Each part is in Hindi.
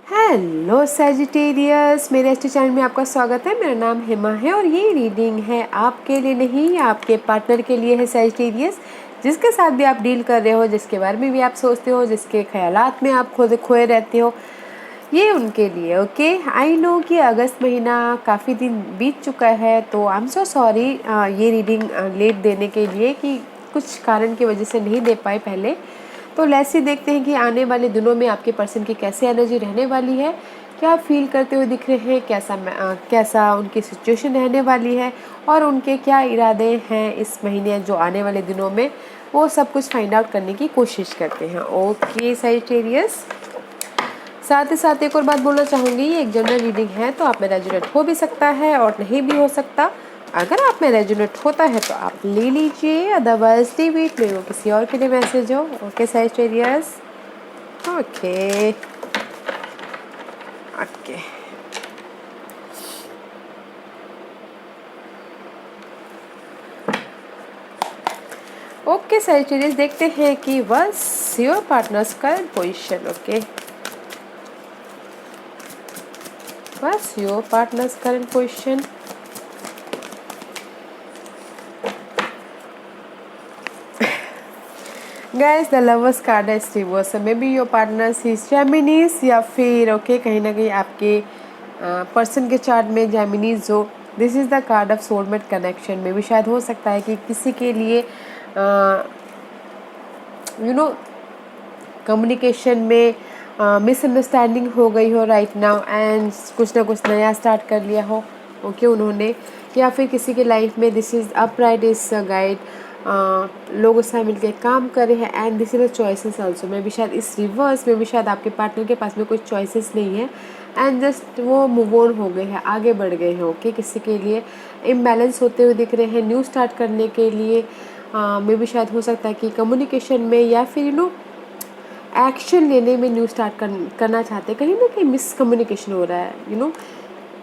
हेलो सैजिटेरियस, मेरे एस्ट्रो चैनल में आपका स्वागत है। मेरा नाम हेमा है और ये रीडिंग है आपके लिए नहीं, आपके पार्टनर के लिए है सैजिटेरियस। जिसके साथ भी आप डील कर रहे हो, जिसके बारे में भी आप सोचते हो, जिसके ख्यालात में आप खुद खोए रहते हो, ये उनके लिए। ओके, आई नो कि अगस्त महीना काफ़ी दिन बीत चुका है, तो आई एम सो सॉरी ये रीडिंग लेट देने के लिए कि कुछ कारण की वजह से नहीं दे पाए पहले। तो लेट्स ही देखते हैं कि आने वाले दिनों में आपके पर्सन की कैसी एनर्जी रहने वाली है, क्या फील करते हुए दिख रहे हैं, कैसा उनकी सिचुएशन रहने वाली है और उनके क्या इरादे हैं इस महीने जो आने वाले दिनों में, वो सब कुछ फाइंड आउट करने की कोशिश करते हैं। ओके सैजिटेरियस, साथ ही साथ एक और बात बोलना चाहूँगी, ये एक जनरल रीडिंग है, तो आप में रेजोनेट हो भी सकता है और नहीं भी हो सकता। अगर आप में रेजोनेट होता है तो आप ले लीजिए, अदरवाइज डिलीट ले लो, किसी और के लिए मैसेज हो। Okay Sagittarius, okay okay okay Sagittarius, देखते हैं कि what's your partner's current position. Okay, what's your partner's current position. Guys, the lovers card है reverse, may be your partner's is Geminis, या फिर ओके कहीं ना कहीं आपके पर्सन के चार्ट में जेमिनीज हो। This is the card of soulmate connection. में भी शायद हो सकता है कि किसी के लिए कम्युनिकेशन में मिसअंडरस्टैंडिंग हो गई हो राइट नाउ, एंड कुछ ना कुछ नया स्टार्ट कर लिया हो ओके उन्होंने, या फिर किसी के लाइफ में this is upright is guide, लोग उससे मिलकर काम कर रहे हैं, and this is the choices also. में भी शायद इस रिवर्स में भी शायद आपके पार्टनर के पास में कोई चॉइसेस नहीं है, एंड जस्ट वो मूव ऑन हो गए हैं, आगे बढ़ गए हैं। ओके, किसी के लिए इम्बैलेंस होते हुए दिख रहे हैं न्यू स्टार्ट करने के लिए। में भी शायद हो सकता है कि कम्युनिकेशन में या फिर एक्शन लेने में न्यू स्टार्ट करना चाहते हैं, कहीं ना कहीं मिसकम्युनिकेशन हो रहा है,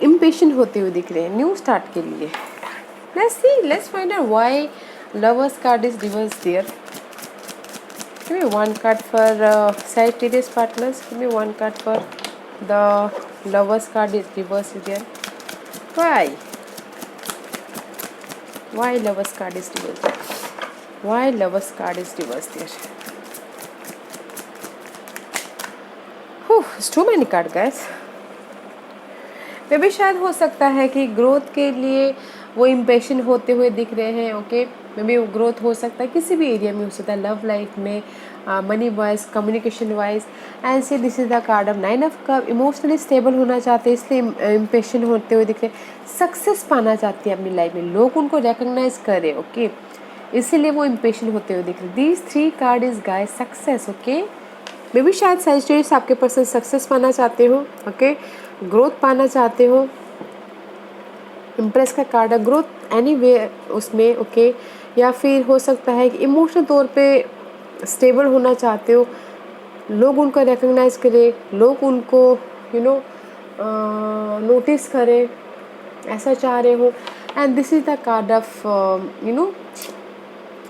इम्पेशेंट होते हुए दिख रहे हैं न्यू स्टार्ट के लिए। Let's find out why lovers card is reversed there. Give me one card for Sagittarius partners. Give me one card for the lovers card is reversed there. Why lovers card is reversed? Why lovers card is reversed there? It's too many cards guys. मे भी शायद हो सकता है कि ग्रोथ के लिए वो इम्पेशेंट होते हुए दिख रहे हैं। ओके, मे भी ग्रोथ हो सकता है किसी भी एरिया में, हो सकता है लव लाइफ में, money wise, communication wise, and से this is the card of 9 of cup. Emotionally stable होना चाहते हैं, इसलिए इम्पेशेंट होते हुए दिख रहे हैं। सक्सेस पाना चाहती है अपनी लाइफ में, लोग उनको रिकग्नाइज करें। ओके, इसीलिए वो इम्पेशेंट होते हुए दिख रहे हैं। These 3 card is guys success. Okay, मे भी शायद सैजिटेरियस आपके पर्सन सक्सेस पाना चाहते हो, ओके, ग्रोथ पाना चाहते हो। इम्प्रेस का कार्ड है, ग्रोथ एनीवे उसमें। ओके, या फिर हो सकता है कि इमोशनल तौर पे स्टेबल होना चाहते हो, लोग उनको रिकग्नाइज करें, लोग उनको नोटिस करें, ऐसा चाह रहे हो। And this is the card of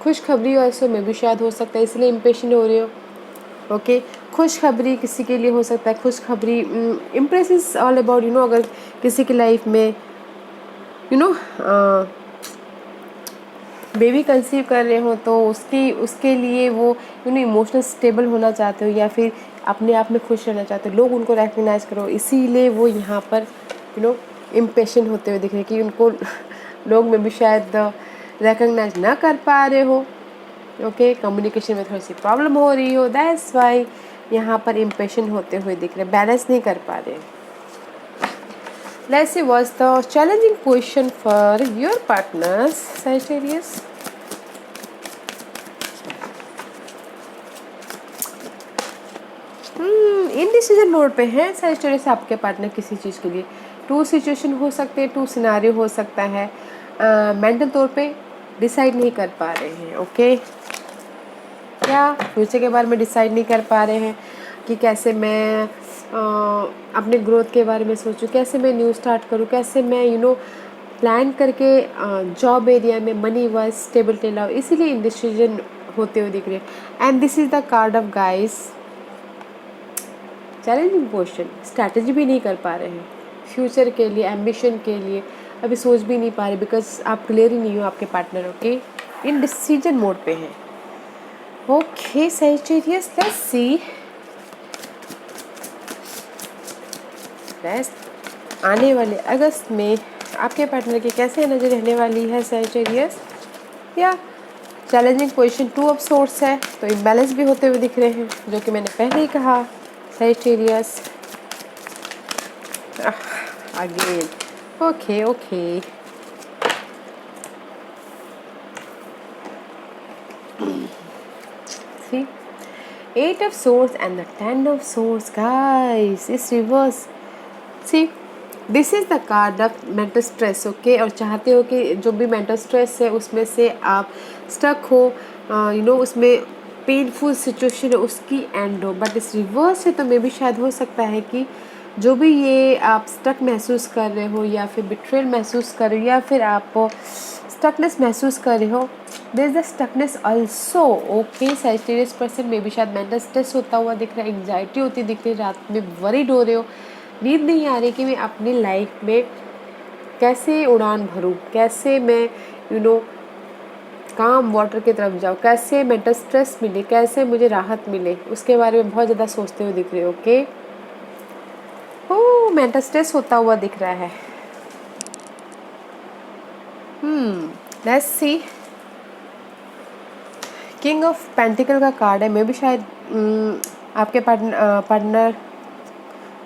खुशखबरी ऑल्सो। में भी शायद हो सकता है इसलिए इम्पेशेंट हो रहे हो। ओके, खुशखबरी किसी के लिए हो सकता है, खुशखबरी। इम्प्रेस इज ऑल अबाउट अगर किसी की लाइफ में बेबी कंसीव कर रहे हो, तो उसके लिए वो इमोशनल स्टेबल होना चाहते हो, या फिर अपने आप में खुश रहना चाहते हो, लोग उनको रिकग्नाइज करो, इसीलिए वो यहाँ पर इम्पेशेंट होते हुए दिख रहे हैं कि उनको लोग में भी शायद रिकग्नाइज ना कर पा रहे हो। ओके, कम्युनिकेशन में थोड़ी सी प्रॉब्लम हो रही हो, दैट्स वाई यहाँ पर इम्पेशेंट होते हुए दिख रहे हैं, बैलेंस नहीं कर पा रहे। Let's see what's the challenging question for your partners, Sagittarius. Indecision mode पे है Sagittarius आपके पार्टनर किसी चीज़ के लिए। 2 सिचुएशन हो सकते हैं, 2 सिनारियो हो सकता है। मेंटल तौर पे डिसाइड नहीं कर पा रहे हैं। ओके, क्या फ्यूचर के बारे में डिसाइड नहीं कर पा रहे हैं कि कैसे मैं अपने ग्रोथ के बारे में सोचूं, कैसे मैं न्यू स्टार्ट करूं, कैसे मैं प्लान करके जॉब एरिया में मनी वाइज स्टेबिलिटी लाओ, इसीलिए इंडिसीजन होते हुए दिख रहे हैं। And this is the card of guys challenging question, strategy भी नहीं कर पा रहे हैं फ्यूचर के लिए, एम्बिशन के लिए अभी सोच भी नहीं पा रहे बिकॉज आप क्लियर ही नहीं हो आपके partner, okay, in decision mode पे हैं। ओके सैजिटेरियस, लेट्स सी आने वाले अगस्त में आपके पार्टनर की कैसे एनर्जी रहने वाली है सैजिटेरियस। या चैलेंजिंग पोजीशन 2 ऑफ सोर्स है तो इम्बैलेंस भी होते हुए दिख रहे हैं, जो कि मैंने पहले ही कहा Sagittarius. Again okay okay, see 8 of swords and the 10 of swords, guys, it's reverse. See, this is the card of mental stress, okay, और चाहते हो कि जो भी मेंटल स्ट्रेस है उसमें से आप स्टक हो, उसमें पेनफुल सिचुएशन है उसकी एंड हो, बट इस रिवर्स है तो मे भी शायद हो सकता है कि जो भी ये आप स्टक महसूस कर रहे हो या फिर बिट्रेल महसूस कर रहे हो या फिर आप स्टकनेस महसूस कर रहे हो, there is the stuckness also, okay. Sagittarius person में भी शायद मेंटल स्ट्रेस होता हुआ दिख रहा है, एंग्जाइटी होती दिख रही है, रात में वरीड हो रहे हो, नींद नहीं आ रही कि मैं अपनी लाइफ में कैसे उड़ान भरूं, कैसे मैं काम वाटर की तरफ जाऊं, कैसे मेंटल स्ट्रेस मिले, कैसे मुझे राहत मिले, उसके बारे में बहुत ज़्यादा सोचते हुए दिख रहे हो, ओके। ओह, मेंटल स्ट्रेस होता हुआ दिख रहा है। Let's see, king of pentacle का कार्ड है, मे भी शायद आपके पार्टनर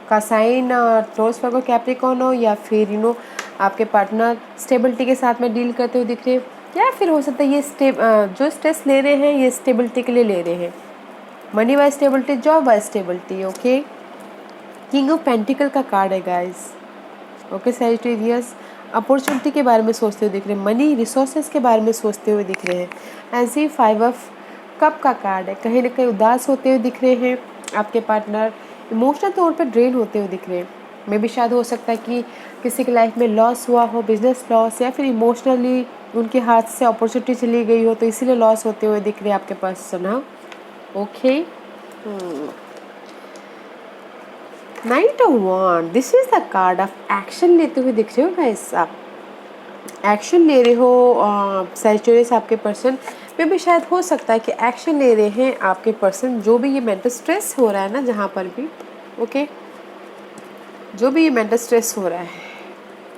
का साइन टॉरस वर्गो कैप्रिकॉर्न हो या फिर आपके पार्टनर स्टेबिलिटी के साथ में डील करते हुए दिख रहे हैं, या फिर हो सकता है ये जो स्ट्रेस ले रहे हैं ये स्टेबिलिटी के लिए ले रहे हैं, money wise stability, job wise stability, okay. King of pentacle का कार्ड है गाइस, ओके सैजिटेरियस, अपॉर्चुनिटी के बारे में सोचते हुए दिख रहे हैं, मनी रिसोर्सेज के बारे में सोचते हुए दिख रहे हैं। ऐसे 5 ऑफ कप का कार्ड है, कहीं ना कहीं उदास होते हुए दिख रहे हैं आपके पार्टनर, इमोशनल तौर पे ड्रेन होते हुए दिख रहे हैं, मे भी शायद हो सकता है कि किसी की लाइफ में लॉस हुआ हो, बिजनेस लॉस, या फिर इमोशनली उनके हाथ से अपॉर्चुनिटी चली गई हो तो इसीलिए लॉस होते हुए दिख रहे हैं आपके पर्सन, हाँ, okay. Knight of wand, this is the card of action लेते हुए दिख रहे हो गाइस, आप एक्शन ले रहे हो सैजिटेरियस, आपके पर्सन में भी शायद हो सकता है कि एक्शन ले रहे हैं आपके पर्सन, जो भी ये मेंटल स्ट्रेस हो रहा है ना जहाँ पर भी, ओके, जो भी ये मेंटल स्ट्रेस हो रहा है,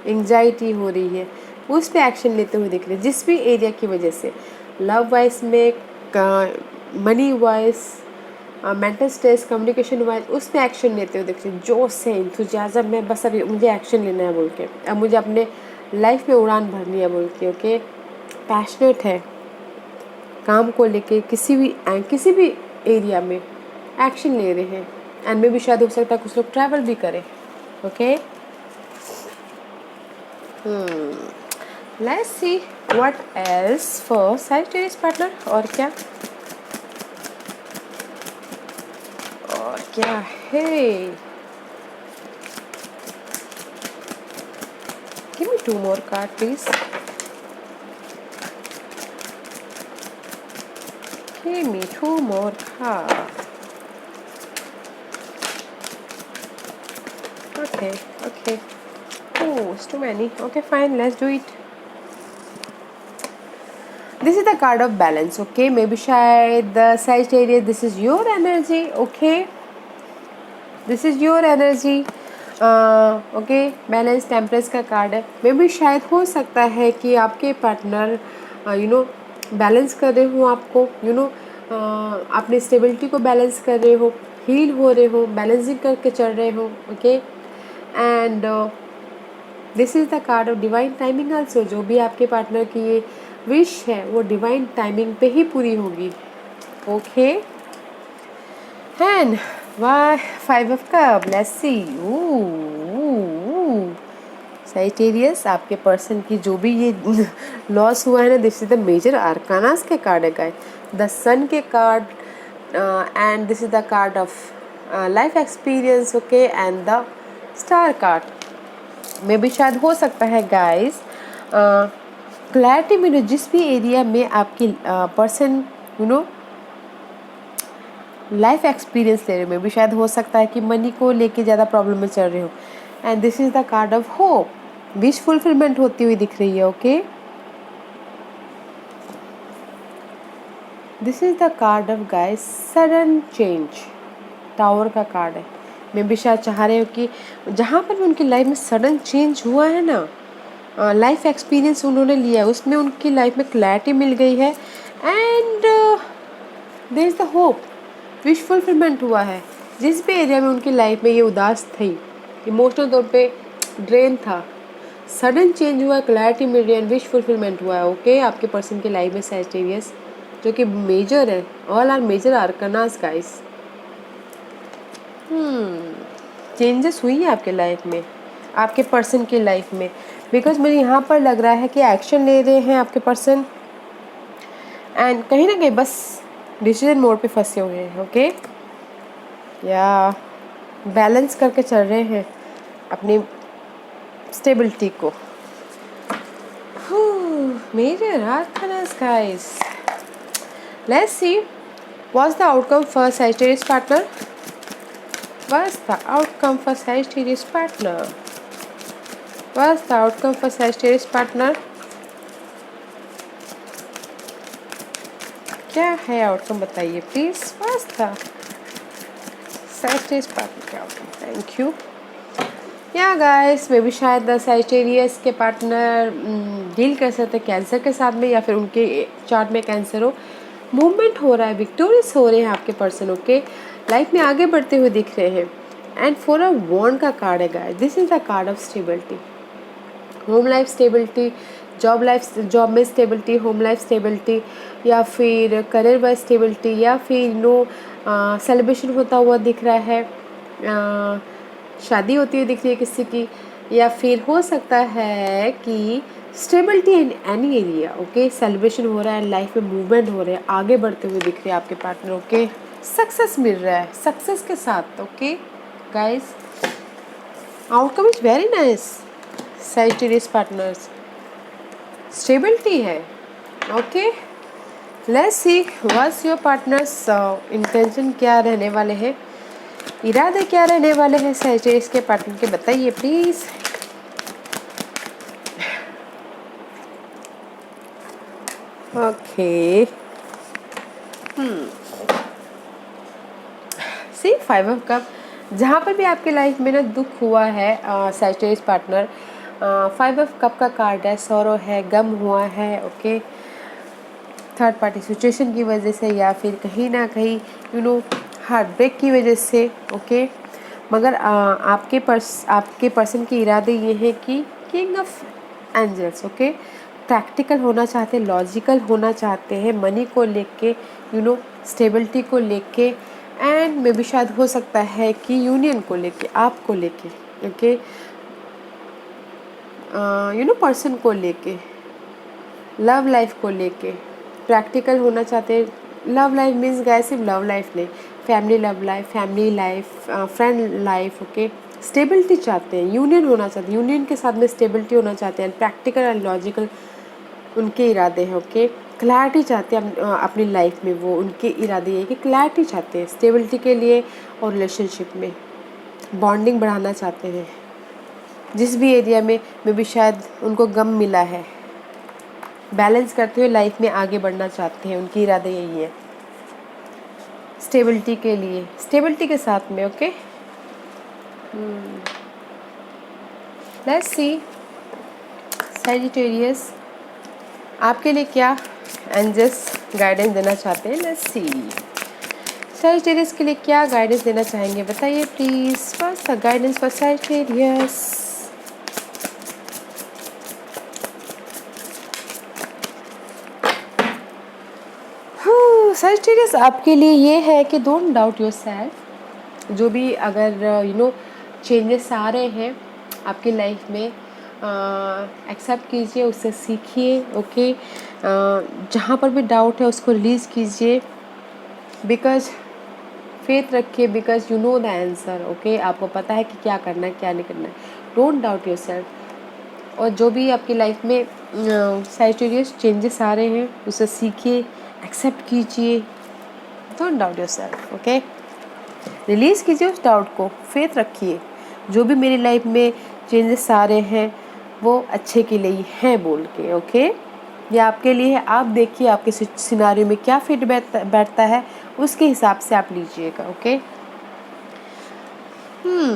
एंग्जाइटी हो रही है, उस पर एक्शन लेते हुए दिख रहे हैं, जिस भी एरिया की वजह से, लव वाइज में, money wise, mental stress, communication wise, उस पर एक्शन लेते हुए दिख रहे हैं, जोश से, इंथुजियाज्म में, बस अभी मुझे एक्शन लेना है बोल के, अब मुझे अपने लाइफ में उड़ान भरनी है बोल के, ओके, पैशनेट है काम को लेके, किसी भी एरिया में एक्शन ले रहे हैं, एंड में भी शायद हो सकता है कुछ लोग ट्रैवल भी करें, okay. Let's see what else for Sagittarius partner, और क्या है। Give me 2 more cards, please. Give me 2 more cards. Okay. Oh, it's too many. Okay, fine. Let's do it. This is the card of balance. Okay, maybe शायद the Sagittarius, this is your energy. Okay, this is your energy. Okay, balance temperance का कार्ड है, मे भी शायद हो सकता है कि आपके पार्टनर बैलेंस कर रहे हो आपको, अपनी स्टेबिलिटी को बैलेंस कर रहे हो, हील हो रहे हो, बैलेंसिंग करके चल रहे हो, okay. And this is the card of divine timing also, जो भी आपके पार्टनर की ये विश है वो डिवाइन टाइमिंग पे ही पूरी होगी, ओके। एंड वाह, 5 of cup, let's see. Sagittarius, आपके पर्सन की जो भी ये लॉस हुआ है ना, दिस इज द मेजर आर्कानास के कार्ड है गाइस, द सन के card, and this is the card of life experience, okay, and the star card. में भी शायद हो सकता है गाइस क्लैरिटी मिले, जिस भी एरिया में आपकी पर्सन लाइफ एक्सपीरियंस ले रहे हो, मे भी शायद हो सकता है कि मनी को लेके ज़्यादा प्रॉब्लम में चल रहे हो। And this is the card of hope, wish fulfilment होती हुई दिख रही है। Okay, this is the card of guys sudden change, tower का कार्ड है। मे भी शायद चाह रहे हो कि जहाँ पर भी उनकी लाइफ में सडन चेंज हुआ है ना, लाइफ एक्सपीरियंस उन्होंने लिया है, उसमें उनकी लाइफ में क्लैरिटी मिल गई है। And there is the hope, wish fulfilment हुआ है। जिस भी एरिया में उनकी लाइफ में ये उदास थी, इमोशनल तौर पे ड्रेन था, सडन चेंज हुआ, क्लैरिटी मिल रही है, विश फुलफिलमेंट हुआ है। ओके, आपके पर्सन की लाइफ में सैजिटेरियस, जो कि मेजर है, all are major arcanas guys. Changes हुई है आपके लाइफ में, आपके पर्सन की लाइफ में, बिकॉज मुझे यहाँ पर लग रहा है कि एक्शन ले रहे हैं आपके पर्सन, एंड कहीं ना कहीं बस डिसीजन मोड पे फंसे हुए हैं। ओके, या बैलेंस करके चल रहे हैं अपनी स्टेबिलिटी को। Major arcanas guys, let's see what's the outcome for Sagittarius partner. What's the outcome for Sagittarius partner? What's the outcome for Sagittarius partner? क्या है आउटकम बताइए please. What's the Sagittarius partner क्या आउटकम? Thank you. या गाइस, मे भी शायद Sagittarius के पार्टनर डील कर सकते हैं कैंसर के साथ में, या फिर उनके चार्ट में कैंसर हो, मूवमेंट हो रहा है, विक्टोरियस हो रहे हैं आपके पर्सन। ओके, लाइफ में आगे बढ़ते हुए दिख रहे हैं। एंड फॉर अ वॉन्ड का कार्ड है guys, this is the card of stability, home life stability, job में स्टेबिलिटी, होम लाइफ स्टेबिलिटी, या फिर करियर वाइज स्टेबिलिटी, या फिर सेलिब्रेशन होता हुआ दिख रहा है, शादी होती हुई दिख रही है किसी की, या फिर हो सकता है कि stability in any area. Okay, celebration हो रहा है, लाइफ में मूवमेंट हो रहे हैं, आगे बढ़ते हुए दिख रहे हैं आपके पार्टनर। ओके, सक्सेस मिल रहा है, सक्सेस के साथ। Okay guys, outcome is very nice. Sagittarius partners, stability है। Okay, let's see what's your partners intention, क्या रहने वाले हैं, इरादे क्या रहने वाले हैं सैजिटेरियस के पार्टनर के, बताइए please. Okay, see 5 of cup, जहाँ पर भी आपके लाइफ में ना दुख हुआ है सैजिटेरियस पार्टनर, 5 ऑफ कप का कार्ड है, सॉरो है, गम हुआ है। ओके, थर्ड पार्टी सिचुएशन की वजह से, या फिर कहीं ना कहीं हार्ट ब्रेक की वजह से। ओके, मगर आपके पर्सन के इरादे ये हैं कि king of angels. Okay, practical होना चाहते हैं, लॉजिकल होना चाहते हैं, मनी को लेके, स्टेबिलिटी को लेके, एंड मे भी शायद हो सकता है कि यूनियन को लेके, आपको लेके। ओके, पर्सन को लेके, लव लाइफ को लेके प्रैक्टिकल होना चाहते हैं। लव लाइफ मीन्स गाइस सिर्फ लव लाइफ नहीं, family love life, family life, friend life. Okay, stability चाहते हैं, यूनियन होना चाहते हैं, यूनियन के साथ में स्टेबिलिटी होना चाहते हैं, प्रैक्टिकल एंड लॉजिकल उनके इरादे हैं। ओके, क्लैरिटी चाहते हैं अपनी लाइफ में, वो उनके इरादे ये कि क्लैरिटी चाहते हैं स्टेबिलिटी के लिए, और रिलेशनशिप में बॉन्डिंग बढ़ाना चाहते हैं। जिस भी एरिया में भी शायद उनको गम मिला है, बैलेंस करते हुए लाइफ में आगे बढ़ना चाहते हैं, उनकी इरादे यही है स्टेबिलिटी के लिए, स्टेबिलिटी के साथ में। ओके, लेट्स सी सैजिटेरियस आपके लिए क्या एंजल्स गाइडेंस देना चाहते हैं। लेट्स सी सैजिटेरियस के लिए क्या गाइडेंस देना चाहेंगे, बताइए please. What's the guidance for Sagittarius. Sagittarius आपके लिए ये है कि डोंट डाउट योर सेल्फ। जो भी अगर चेंजेस आ रहे हैं आपकी लाइफ में, एक्सेप्ट कीजिए, उससे सीखिए। ओके, जहाँ पर भी डाउट है उसको रिलीज़ कीजिए, बिकॉज फेथ रखिए, because you know the answer. Okay, आपको पता है कि क्या करना है, क्या नहीं करना है। Don't doubt your self. और जो भी आपकी लाइफ में सैजिटेरियस चेंजेस आ रहे हैं, उसे सीखिए, एक्सेप्ट कीजिए, don't doubt yourself, okay. Release कीजिए उस डाउट को, फेथ रखिए, जो भी मेरी लाइफ में चेंजेस आ रहे हैं वो अच्छे के लिए ही हैं बोल के, ओके। ये आपके लिए है, आप देखिए आपके सिनारियो में क्या फिट बैठता है, उसके हिसाब से आप लीजिएगा, ओके।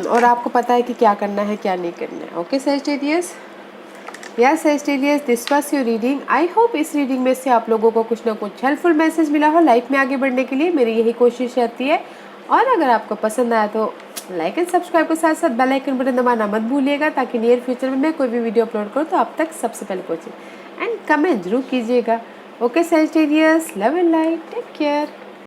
और आपको पता है कि क्या करना है क्या नहीं करना है, ओके सैजिटेरियस। या Sagittarius, this was your reading. I hope इस रीडिंग में से आप लोगों को कुछ ना कुछ हेल्पफुल मैसेज मिला हो लाइफ में आगे बढ़ने के लिए। मेरी यही कोशिश रहती है। और अगर आपको पसंद आया तो लाइक एंड सब्सक्राइब के साथ साथ बेल आइकन बटन दबाना मत भूलिएगा, ताकि नियर फ्यूचर में मैं कोई भी वीडियो अपलोड करूँ तो आप तक सबसे पहले पहुँचे। एंड कमेंट जरूर कीजिएगा। Okay Sagittarius, love and light, take care.